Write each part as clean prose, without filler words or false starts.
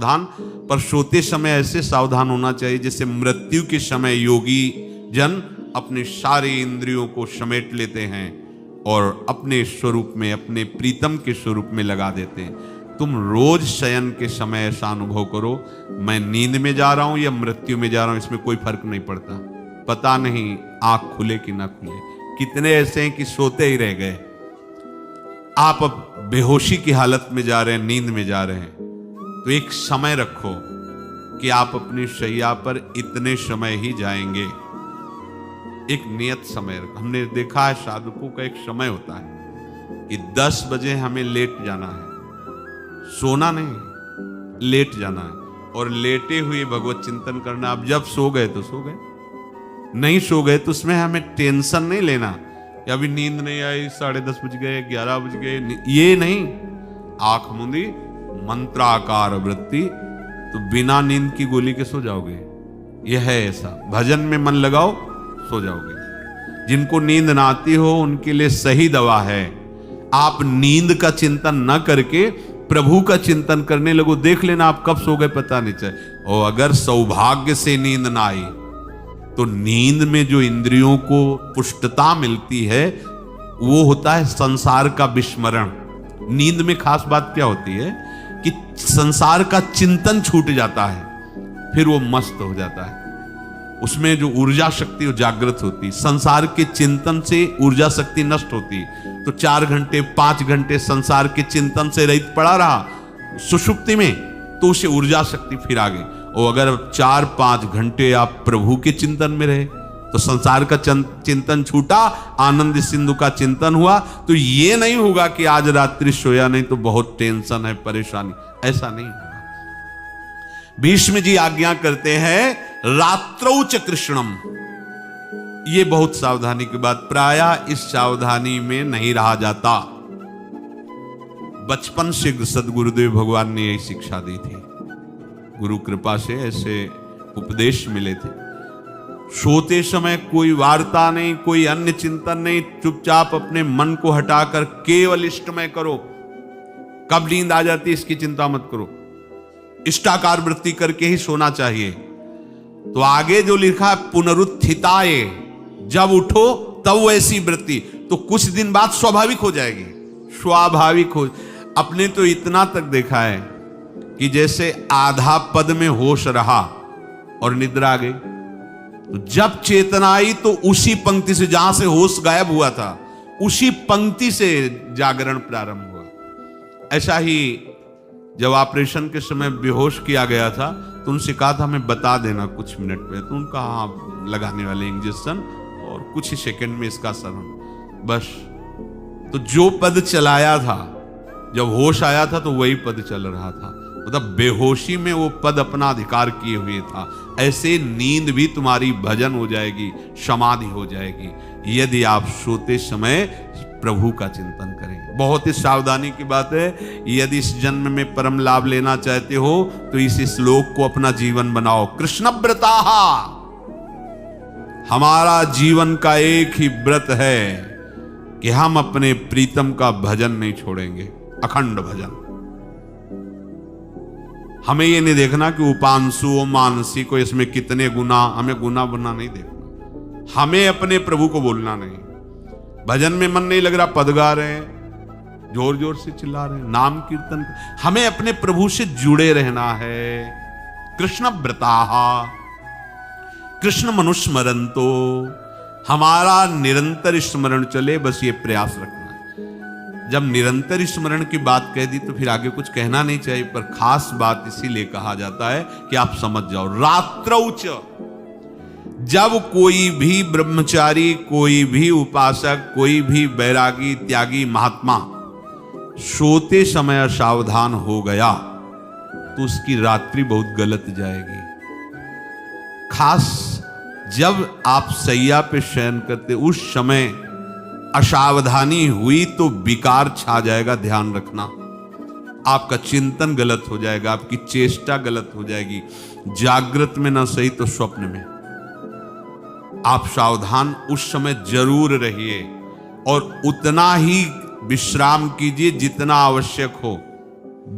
सावधान, पर सोते समय ऐसे सावधान होना चाहिए जैसे मृत्यु के समय योगी जन अपने सारे इंद्रियों को समेट लेते हैं और अपने स्वरूप में, अपने प्रीतम के स्वरूप में लगा देते हैं। तुम रोज शयन के समय ऐसा अनुभव करो, मैं नींद में जा रहा हूं या मृत्यु में जा रहा हूं, इसमें कोई फर्क नहीं पड़ता। पता नहीं आंख खुले कि ना खुले। कितने ऐसे हैं कि सोते ही रह गए। आप अब बेहोशी की हालत में जा रहे हैं, नींद में जा रहे हैं, तो एक समय रखो कि आप अपनी शैया पर इतने समय ही जाएंगे। एक नियत समय रखो। हमने देखा है साधकों का एक समय होता है कि 10 बजे हमें लेट जाना है, सोना नहीं, लेट जाना है और लेटे हुए भगवत चिंतन करना। अब जब सो गए तो सो गए, नहीं सो गए तो उसमें हमें टेंशन नहीं लेना कि अभी नींद नहीं आई, 10:30 बज गए, 11 बज गए, ये नहीं। आंख मूंदी, मंत्राकार वृत्ति, तो बिना नींद की गोली के सो जाओगे। यह है ऐसा, भजन में मन लगाओ सो जाओगे। जिनको नींद ना आती हो उनके लिए सही दवा है, आप नींद का चिंतन न करके प्रभु का चिंतन करने लगो। देख लेना आप कब सो गए पता नहीं चले। और अगर सौभाग्य से नींद ना आई तो नींद में जो इंद्रियों को पुष्टता मिलती है वो होता है संसार का विस्मरण। नींद में खास बात क्या होती है कि संसार का चिंतन छूट जाता है, फिर वो मस्त हो जाता है। उसमें जो ऊर्जा शक्ति वो जागृत होती, संसार के चिंतन से ऊर्जा शक्ति नष्ट होती। तो 4 घंटे 5 घंटे संसार के चिंतन से रहित पड़ा रहा सुषुप्ति में, तो उसे ऊर्जा शक्ति फिर आ गई। और अगर 4-5 घंटे आप प्रभु के चिंतन में रहे तो संसार का चिंतन छूटा, आनंद सिंधु का चिंतन हुआ। तो ये नहीं होगा कि आज रात्रि सोया नहीं तो बहुत टेंशन है, परेशानी, ऐसा नहीं होगा। भीष्म जी आज्ञा करते हैं रात्रौ च कृष्णम। ये बहुत सावधानी की बात, प्रायः इस सावधानी में नहीं रहा जाता। बचपन से सदगुरुदेव भगवान ने यही शिक्षा दी थी, गुरु कृपा से ऐसे उपदेश मिले थे। सोते समय कोई वार्ता नहीं, कोई अन्य चिंतन नहीं, चुपचाप अपने मन को हटाकर केवल इष्टमय करो। कब नींद आ जाती है इसकी चिंता मत करो, इष्टाकार वृत्ति करके ही सोना चाहिए। तो आगे जो लिखा है पुनरुत्थिताये, जब उठो तब वैसी वृत्ति, तो कुछ दिन बाद स्वाभाविक हो जाएगी, स्वाभाविक हो। अपने तो इतना तक देखा है कि जैसे आधा पद में होश रहा और निद्रा आ गई, तो जब चेतना आई तो उसी पंक्ति से, जहां से होश गायब हुआ था, उसी पंक्ति से जागरण प्रारंभ हुआ। ऐसा ही जब ऑपरेशन के समय बेहोश किया गया था तो उनसे कहा था हमें बता देना कुछ मिनट पे, तो उनका हाँ लगाने वाले इंजेक्शन और कुछ ही सेकंड में इसका शरण, बस। तो जो पद चलाया था, जब होश आया था तो वही पद चल रहा था, मतलब बेहोशी में वो पद अपना अधिकार किए हुए था। ऐसे नींद भी तुम्हारी भजन हो जाएगी, समाधि हो जाएगी, यदि आप सोते समय प्रभु का चिंतन करेंगे। बहुत ही सावधानी की बात है। यदि इस जन्म में परम लाभ लेना चाहते हो तो इस श्लोक को अपना जीवन बनाओ। कृष्णव्रताः, हमारा जीवन का एक ही व्रत है कि हम अपने प्रीतम का भजन नहीं छोड़ेंगे, अखंड भजन। हमें ये नहीं देखना कि उपांशु मानसी को इसमें कितने गुना, हमें गुना बुना नहीं देखना। हमें अपने प्रभु को बोलना नहीं। भजन में मन नहीं लग रहा, पद गा रहे हैं, जोर जोर से चिल्ला रहे हैं, नाम कीर्तन, हमें अपने प्रभु से जुड़े रहना है। कृष्ण व्रताः, कृष्ण मनुस्मरन्तो, हमारा निरंतर स्मरण चले, बस ये प्रयास रखना है। जब निरंतर स्मरण की बात कह दी तो फिर आगे कुछ कहना नहीं चाहिए, पर खास बात इसीलिए कहा जाता है कि आप समझ जाओ। रात्रौ च, जब कोई भी ब्रह्मचारी, कोई भी उपासक, कोई भी बैरागी त्यागी महात्मा सोते समय सावधान हो गया तो उसकी रात्रि बहुत गलत जाएगी। खास जब आप सैया पे शयन करते उस समय असावधानी हुई तो विकार छा जाएगा, ध्यान रखना। आपका चिंतन गलत हो जाएगा, आपकी चेष्टा गलत हो जाएगी, जागृत में ना सही तो स्वप्न में। आप सावधान उस समय जरूर रहिए और उतना ही विश्राम कीजिए जितना आवश्यक हो।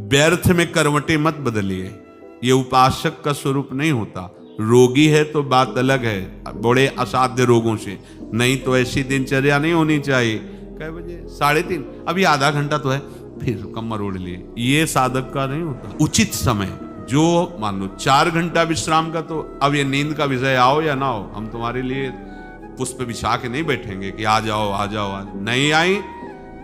व्यर्थ में करवटें मत बदलिए। ये उपासक का स्वरूप नहीं होता। रोगी है तो बात अलग है, बड़े असाध्य रोगों से, नहीं तो ऐसी दिनचर्या नहीं होनी चाहिए। कै बजे? 3:30, अभी आधा घंटा तो है, फिर कमर ओढ़ लिए। ये साधक का नहीं होता। उचित समय, जो मान लो 4 घंटा विश्राम का, तो अब ये नींद का विषय आओ या ना हो, हम तुम्हारे लिए पुष्प बिछा के नहीं बैठेंगे कि आ जाओ आ जाओ आ जाओ। नहीं आई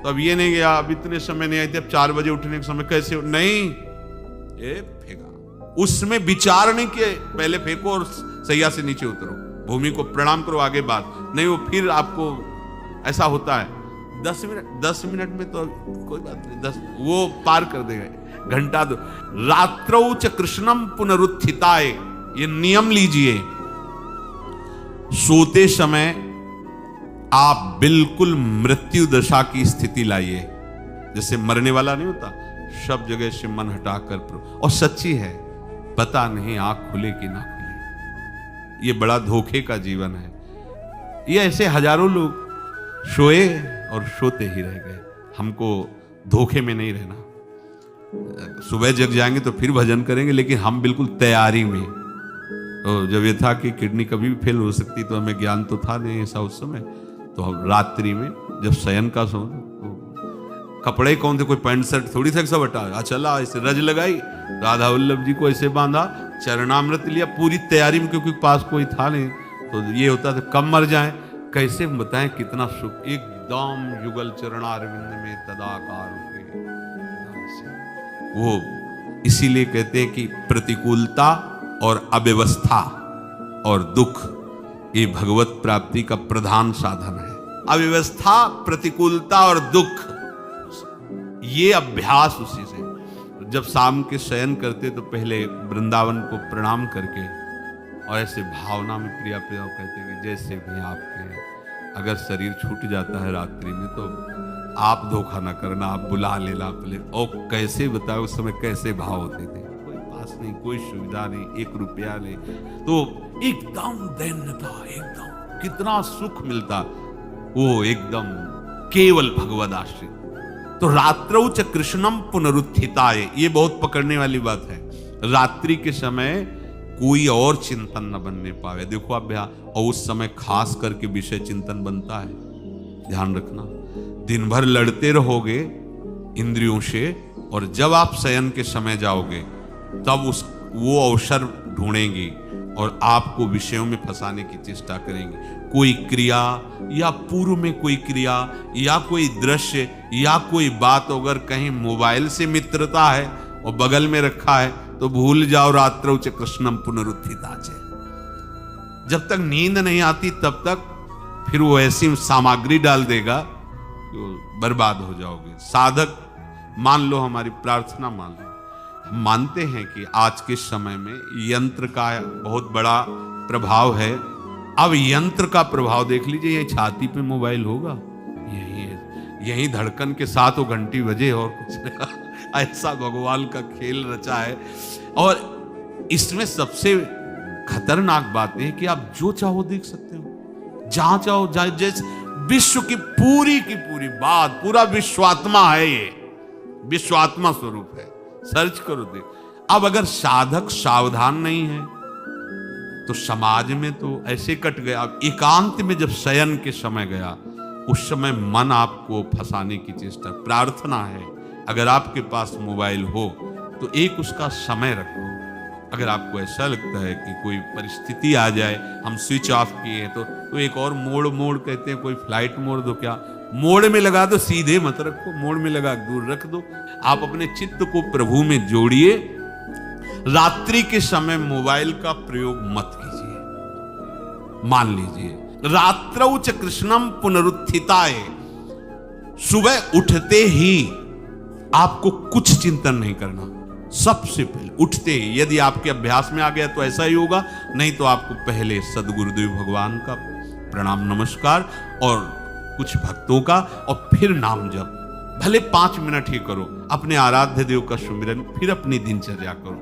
तो अब ये नहीं गया, अब इतने समय नहीं आई थी, अब 4 बजे उठने के समय कैसे नहीं, ये फेंका। उसमें विचार नहीं किए, पहले फेंको और सैया से नीचे उतरो, भूमि को प्रणाम करो, आगे बात नहीं। वो फिर आपको ऐसा होता है 10 मिनट में तो कोई बात नहीं, 10 वो पार कर देगा, घंटा दो। रात्रौ च कृष्णम पुनरुत्थिताय, ये नियम लीजिए। सोते समय आप बिल्कुल मृत्यु दशा की स्थिति लाइए, जैसे मरने वाला नहीं होता, सब जगह से मन हटाकर। और सच्ची है, पता नहीं आंख खुले कि ना खुले, ये बड़ा धोखे का जीवन है। ये ऐसे हजारों लोग सोए और सोते ही रह गए। हमको धोखे में नहीं रहना। सुबह जग जाएंगे तो फिर भजन करेंगे, लेकिन हम बिल्कुल तैयारी में। तो जब ये था कि किडनी कभी भी फेल हो सकती, तो हमें ज्ञान तो था नहीं ऐसा उस समय, तो हम रात्रि में जब शयन का सो, तो कपड़े कौन थे, कोई पैंट शर्ट थोड़ी था, सब हटा चला, ऐसे रज लगाई, राधा वल्लभ जी को ऐसे बांधा, चरणामृत लिया, पूरी तैयारी में, क्योंकि पास कोई था नहीं। तो ये होता था कब मर जाए, कैसे बताएं कितना सुख, एकदम युगल चरणारविंद में तदाकार हुए। वो इसीलिए कहते हैं कि प्रतिकूलता और अव्यवस्था और दुख ये भगवत प्राप्ति का प्रधान साधन है। अव्यवस्था, प्रतिकूलता और दुख, ये अभ्यास उसी से। जब शाम के शयन करते तो पहले वृंदावन को प्रणाम करके और ऐसे भावना में प्रिया प्रिया कहते कि जैसे भी आपके अगर शरीर छूट जाता है रात्रि में तो आप धोखा ना करना, आप बुला लेना पहले। और कैसे बताओ उस समय कैसे भाव होते थे, कोई पास नहीं, कोई सुविधा नहीं, 1 रुपया नहीं, तो एकदम दैन्यता, एकदम कितना सुख मिलता, वो एकदम केवल भगवद आश्रित। तो रात्रौ च कृष्णम पुनरुत्थिताय, ये बहुत पकड़ने वाली बात है। रात्रि के समय कोई और चिंतन न बनने पावे। देखो अभ्यास, और उस समय खास करके विषय चिंतन बनता है, ध्यान रखना। दिन भर लड़ते रहोगे इंद्रियों से, और जब आप शयन के समय जाओगे तब वो अवसर ढूंढेंगी और आपको विषयों में फंसाने की चेष्टा करेंगे। कोई क्रिया या पूर्व में कोई क्रिया या कोई दृश्य या कोई बात, अगर कहीं मोबाइल से मित्रता है और बगल में रखा है तो भूल जाओ, रात्रौ च कृष्णम पुनरुत्थिताच। जब तक नींद नहीं आती तब तक फिर वो ऐसी सामग्री डाल देगा तो बर्बाद हो जाओगे। साधक मान लो, हमारी प्रार्थना मान लो, हम मानते हैं कि आज के समय में यंत्र का बहुत बड़ा प्रभाव है। अब यंत्र का प्रभाव देख लीजिए, यही छाती पे मोबाइल होगा, यही धड़कन के साथ वो घंटी बजे और कुछ ऐसा भगवान का खेल रचा है। और इसमें सबसे खतरनाक बात है कि आप जो चाहो देख सकते हो, जहां चाहो, जैसे विश्व की पूरी बात, पूरा विश्वात्मा है, ये विश्वात्मा स्वरूप है, सर्च करो देख। अब अगर साधक सावधान नहीं है तो समाज में तो ऐसे कट गया। अब एकांत में जब शयन के समय गया, उस समय मन आपको फंसाने की चेष्टा। प्रार्थना है, अगर आपके पास मोबाइल हो तो एक उसका समय रखो। अगर आपको ऐसा लगता है कि कोई परिस्थिति आ जाए, हम स्विच ऑफ किए तो एक और मोड कहते हैं, कोई फ्लाइट मोड दो, क्या मोड में लगा दो, सीधे मत रखो, मोड में लगा दूर रख दो। आप अपने चित्त को प्रभु में जोड़िए। रात्रि के समय मोबाइल का प्रयोग मत कीजिए। मान लीजिए रात्रौ च कृष्णम पुनरुत्थिताय, सुबह उठते ही आपको कुछ चिंतन नहीं करना। सबसे पहले उठते ही, यदि आपके अभ्यास में आ गया तो ऐसा ही होगा, नहीं तो आपको पहले सदगुरुदेव भगवान का प्रणाम नमस्कार और कुछ भक्तों का, और फिर नाम जप, भले 5 मिनट ही करो, अपने आराध्य देव का सुमिरन, फिर अपनी दिनचर्या करो।